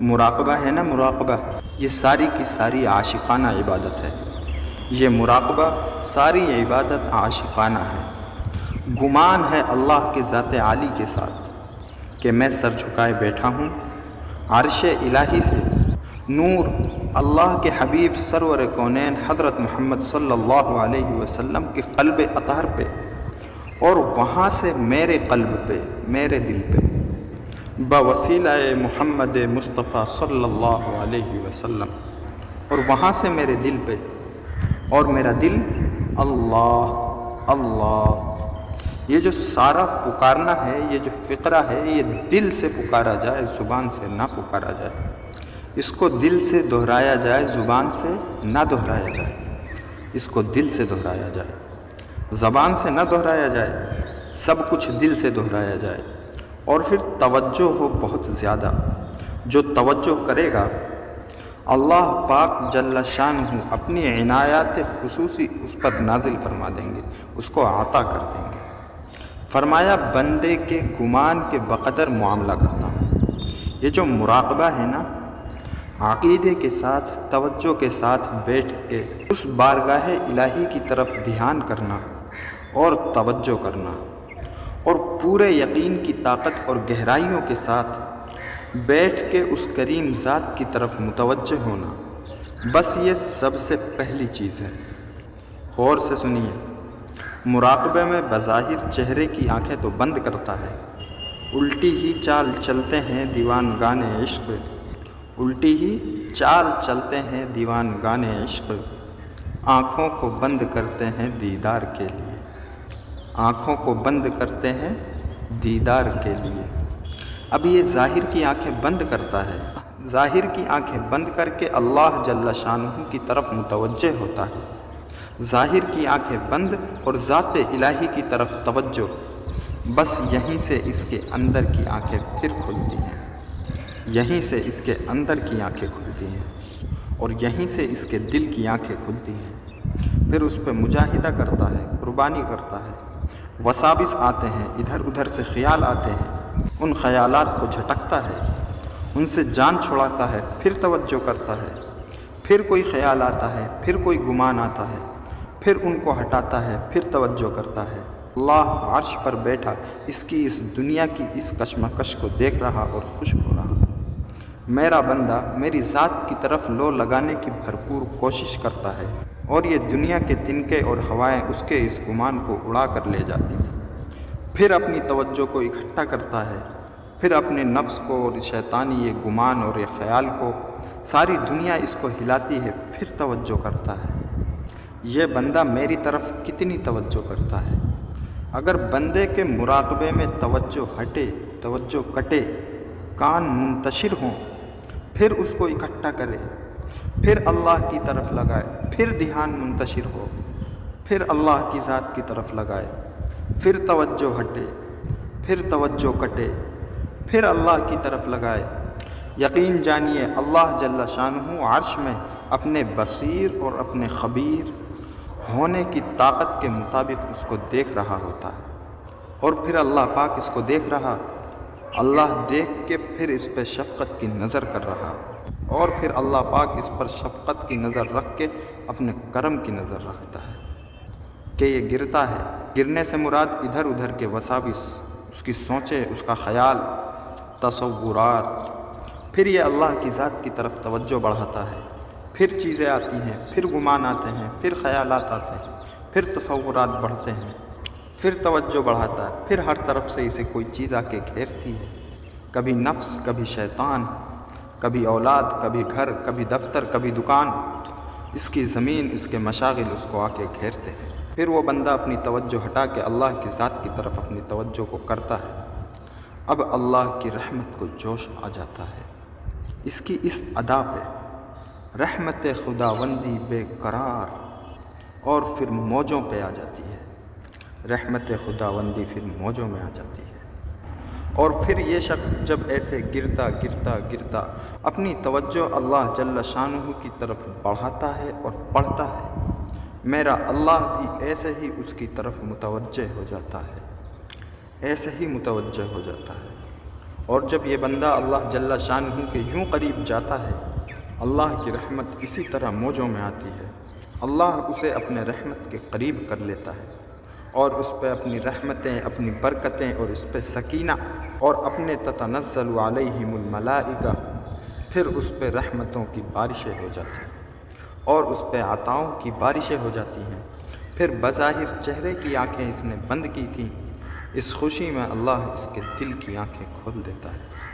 مراقبہ ہے نا، مراقبہ، یہ ساری کی ساری عاشقانہ عبادت ہے۔ یہ مراقبہ ساری عبادت عاشقانہ ہے۔ گمان ہے اللہ کے ذات عالی کے ساتھ کہ میں سر جھکائے بیٹھا ہوں عرش الہی سے نور اللہ کے حبیب سرور کونین حضرت محمد صلی اللہ علیہ وسلم کے قلب اطہر پہ، اور وہاں سے میرے قلب پہ، میرے دل پہ، بوسیلہ محمد مصطفیٰ صلی اللہ علیہ وسلم، اور وہاں سے میرے دل پہ، اور میرا دل اللہ اللہ۔ یہ جو سارا پکارنا ہے، یہ جو فقرہ ہے، یہ دل سے پکارا جائے، زبان سے نہ پکارا جائے۔ اس کو دل سے دہرایا جائے، زبان سے نہ دہرایا جائے۔ اس کو دل سے دہرایا جائے، زبان سے نہ دہرایا جائے، سب کچھ دل سے دہرایا جائے، اور پھر توجہ ہو بہت زیادہ۔ جو توجہ کرے گا اللہ پاک جل شانہ اپنی عنایات خصوصی اس پر نازل فرما دیں گے، اس کو عطا کر دیں گے۔ فرمایا بندے کے گمان کے بقدر معاملہ کرتا ہوں۔ یہ جو مراقبہ ہے نا، عقیدے کے ساتھ، توجہ کے ساتھ بیٹھ کے اس بارگاہ الہی کی طرف دھیان کرنا اور توجہ کرنا، اور پورے یقین کی طاقت اور گہرائیوں کے ساتھ بیٹھ کے اس کریم ذات کی طرف متوجہ ہونا، بس یہ سب سے پہلی چیز ہے۔ غور سے سنیے، مراقبے میں بظاہر چہرے کی آنکھیں تو بند کرتا ہے، الٹی ہی چال چلتے ہیں دیوان گانے عشق، الٹی ہی چال چلتے ہیں دیوان گانے عشق، آنکھوں کو بند کرتے ہیں دیدار کے لیے، آنکھوں کو بند کرتے ہیں دیدار کے لیے۔ اب یہ ظاہر کی آنکھیں بند کرتا ہے، ظاہر کی آنکھیں بند کر کے اللہ جل شانہ کی طرف متوجہ ہوتا ہے، ظاہر کی آنکھیں بند اور ذات الہی کی طرف توجہ، بس یہیں سے اس کے اندر کی آنکھیں پھر کھلتی ہیں، یہیں سے اس کے اندر کی آنکھیں کھلتی ہیں، اور یہیں سے اس کے دل کی آنکھیں کھلتی ہیں۔ پھر اس پہ مجاہدہ کرتا ہے، قربانی کرتا ہے، وساوس آتے ہیں، ادھر ادھر سے خیال آتے ہیں، ان خیالات کو جھٹکتا ہے، ان سے جان چھڑاتا ہے، پھر توجہ کرتا ہے، پھر کوئی خیال آتا ہے، پھر کوئی گمان آتا ہے، پھر ان کو ہٹاتا ہے، پھر توجہ کرتا ہے۔ اللہ عرش پر بیٹھا اس کی اس دنیا کی اس کشمکش کو دیکھ رہا اور خوش ہو رہا۔ میرا بندہ میری ذات کی طرف لو لگانے کی بھرپور کوشش کرتا ہے، اور یہ دنیا کے تنکے اور ہوائیں اس کے اس گمان کو اڑا کر لے جاتی ہیں۔ پھر اپنی توجہ کو اکٹھا کرتا ہے، پھر اپنے نفس کو اور شیطانی یہ گمان اور یہ خیال کو، ساری دنیا اس کو ہلاتی ہے، پھر توجہ کرتا ہے۔ یہ بندہ میری طرف کتنی توجہ کرتا ہے۔ اگر بندے کے مراقبے میں توجہ ہٹے، توجہ کٹے، کان منتشر ہوں، پھر اس کو اکٹھا کرے، پھر اللہ کی طرف لگائے، پھر دھیان منتشر ہو، پھر اللہ کی ذات کی طرف لگائے، پھر توجہ ہٹے، پھر توجہ کٹے، پھر اللہ کی طرف لگائے، یقین جانیے اللہ جل شانہ عرش میں اپنے بصیر اور اپنے خبیر ہونے کی طاقت کے مطابق اس کو دیکھ رہا ہوتا ہے، اور پھر اللہ پاک اس کو دیکھ رہا، اللہ دیکھ کے پھر اس پہ شفقت کی نظر کر رہا، اور پھر اللہ پاک اس پر شفقت کی نظر رکھ کے اپنے کرم کی نظر رکھتا ہے کہ یہ گرتا ہے۔ گرنے سے مراد ادھر ادھر کے وساوس، اس کی سوچیں، اس کا خیال، تصورات، پھر یہ اللہ کی ذات کی طرف توجہ بڑھاتا ہے، پھر چیزیں آتی ہیں، پھر گمان آتے ہیں، پھر خیالات آتے ہیں، پھر تصورات بڑھتے ہیں، پھر توجہ بڑھاتا ہے، پھر ہر طرف سے اسے کوئی چیز آ کے گھیرتی ہے، کبھی نفس، کبھی شیطان، کبھی اولاد، کبھی گھر، کبھی دفتر، کبھی دکان، اس کی زمین، اس کے مشاغل اس کو آ کے گھیرتے ہیں۔ پھر وہ بندہ اپنی توجہ ہٹا کے اللہ کی ذات کی طرف اپنی توجہ کو کرتا ہے۔ اب اللہ کی رحمت کو جوش آ جاتا ہے، اس کی اس ادا پہ رحمت خداوندی بے قرار، اور پھر موجوں پہ آ جاتی ہے، رحمت خداوندی پھر موجوں میں آ جاتی ہے۔ اور پھر یہ شخص جب ایسے گرتا گرتا گرتا اپنی توجہ اللہ جل شانہ کی طرف بڑھاتا ہے اور پڑھتا ہے، میرا اللہ بھی ایسے ہی اس کی طرف متوجہ ہو جاتا ہے، ایسے ہی متوجہ ہو جاتا ہے، اور جب یہ بندہ اللہ جل شانہ کے یوں قریب جاتا ہے، اللہ کی رحمت اسی طرح موجوں میں آتی ہے، اللہ اسے اپنے رحمت کے قریب کر لیتا ہے اور اس پہ اپنی رحمتیں، اپنی برکتیں اور اس پہ سکینہ اور اپنے تتنزل علیہم الملائکہ، پھر اس پہ رحمتوں کی بارشیں ہو جاتی ہیں اور اس پہ عطاؤں کی بارشیں ہو جاتی ہیں۔ پھر بظاہر چہرے کی آنکھیں اس نے بند کی تھیں، اس خوشی میں اللہ اس کے دل کی آنکھیں کھول دیتا ہے۔